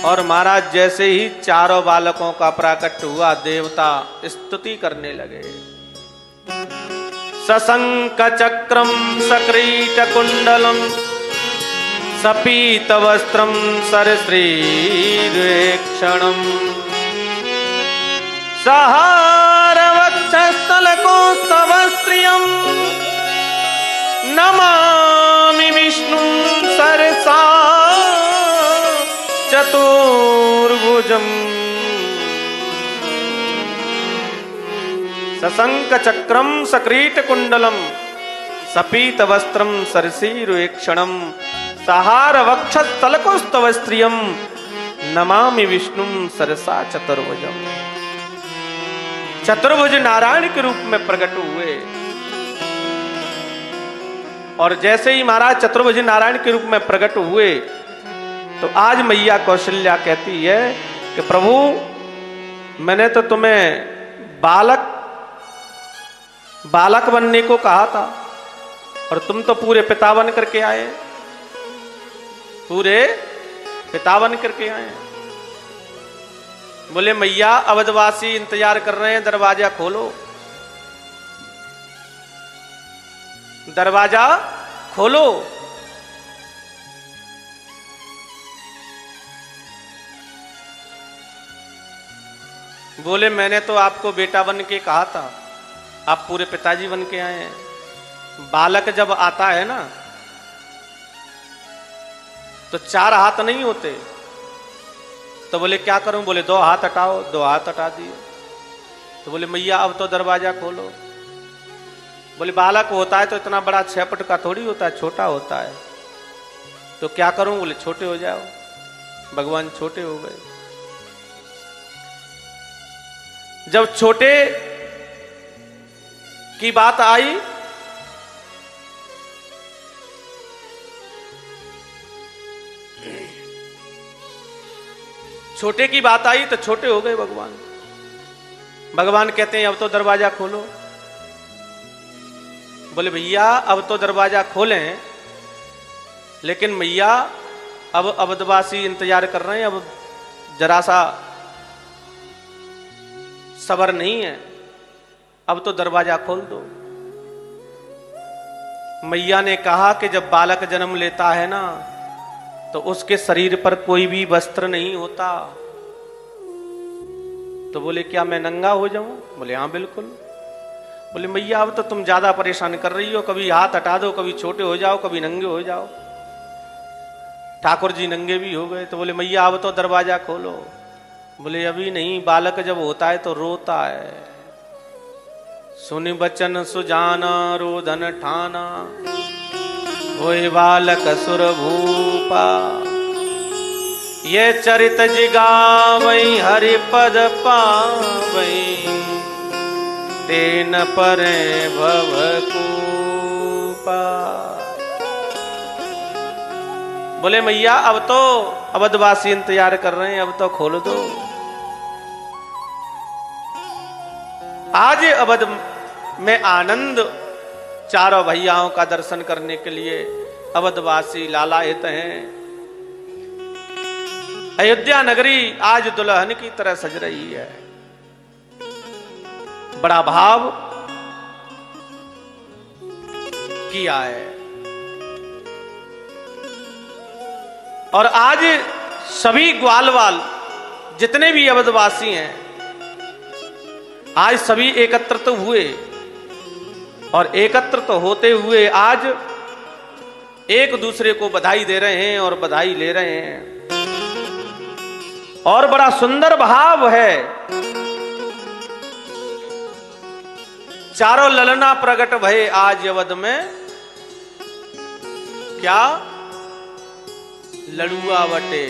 और महाराज जैसे ही चारों बालकों का प्राकट हुआ, देवता स्तुति करने लगे। सशंक चक्रम सक्रीट कुंडलम सपीत वस्त्रम सरश्रीक्षणम सहार वक्षस्थलको स्तवस्त्रियम नमामि विष्णु सरसा चतुर्भुजम। सशंक चक्रम सक्रीट कुंडलम सपीत वस्त्रम सरसीरुक्षणम सहार वक्षस्थलकोस्तवस्त्रियम नमामि विष्णुम सरसा चतुर्भुजम। चतुर्भुज नारायण के रूप में प्रकट हुए। और जैसे ही महाराज चतुर्भुज नारायण के रूप में प्रकट हुए तो आज मैया कौशल्या कहती है कि प्रभु मैंने तो तुम्हें बालक बनने को कहा था और तुम तो पूरे पिता बन करके आए, पूरे पिता बन करके आए। बोले मैया अवधवासी इंतजार कर रहे हैं, दरवाजा खोलो, दरवाजा खोलो। बोले मैंने तो आपको बेटा बन के कहा था, आप पूरे पिताजी बन के आए हैं। बालक जब आता है ना तो 4 हाथ नहीं होते। तो बोले क्या करूं? बोले 2 हाथ हटाओ, 2 हाथ हटा दिए। तो बोले मैया अब तो दरवाजा खोलो। बोले बालक होता है तो इतना बड़ा 6 फुट का थोड़ी होता है, छोटा होता है। तो क्या करूं? बोले छोटे हो जाओ। भगवान छोटे हो गए। जब छोटे की बात आई तो छोटे हो गए भगवान। भगवान कहते हैं अब तो दरवाजा खोलो। बोले भैया अब तो दरवाजा खोलें, लेकिन मैया अब अवधवासी इंतजार कर रहे हैं, अब जरा सा सब्र नहीं है, अब तो दरवाजा खोल दो। मैया ने कहा कि जब बालक जन्म लेता है ना तो उसके शरीर पर कोई भी वस्त्र नहीं होता। तो बोले क्या मैं नंगा हो जाऊं? बोले हाँ बिल्कुल। बोले मैया अब तो तुम ज्यादा परेशान कर रही हो, कभी हाथ हटा दो, कभी छोटे हो जाओ, कभी नंगे हो जाओ। ठाकुर जी नंगे भी हो गए। तो बोले मैया अब तो दरवाजा खोलो। बोले अभी नहीं, बालक जब होता है तो रोता है। सुनि बचन सुजाना रोदन ठाना होए बालक सुर भूपा। ये चरित जिगावई हरि पद पावई तेन परे भवकूपा। बोले मैया अब तो अवधवासी इंतजार कर रहे हैं, अब तो खोल दो। आज अवध में आनंद चारों भैयाओं का दर्शन करने के लिए अवधवासी लालायित हैं। अयोध्या नगरी आज दुल्हन की तरह सज रही है। बड़ा भाव किया है। और आज सभी ग्वालवाल जितने भी अवधवासी हैं आज सभी एकत्रित हुए और एकत्रित होते हुए आज एक दूसरे को बधाई दे रहे हैं और बधाई ले रहे हैं। और बड़ा सुंदर भाव है। चारों ललना प्रकट भये आज अवध में, क्या लड़ुआ बटे।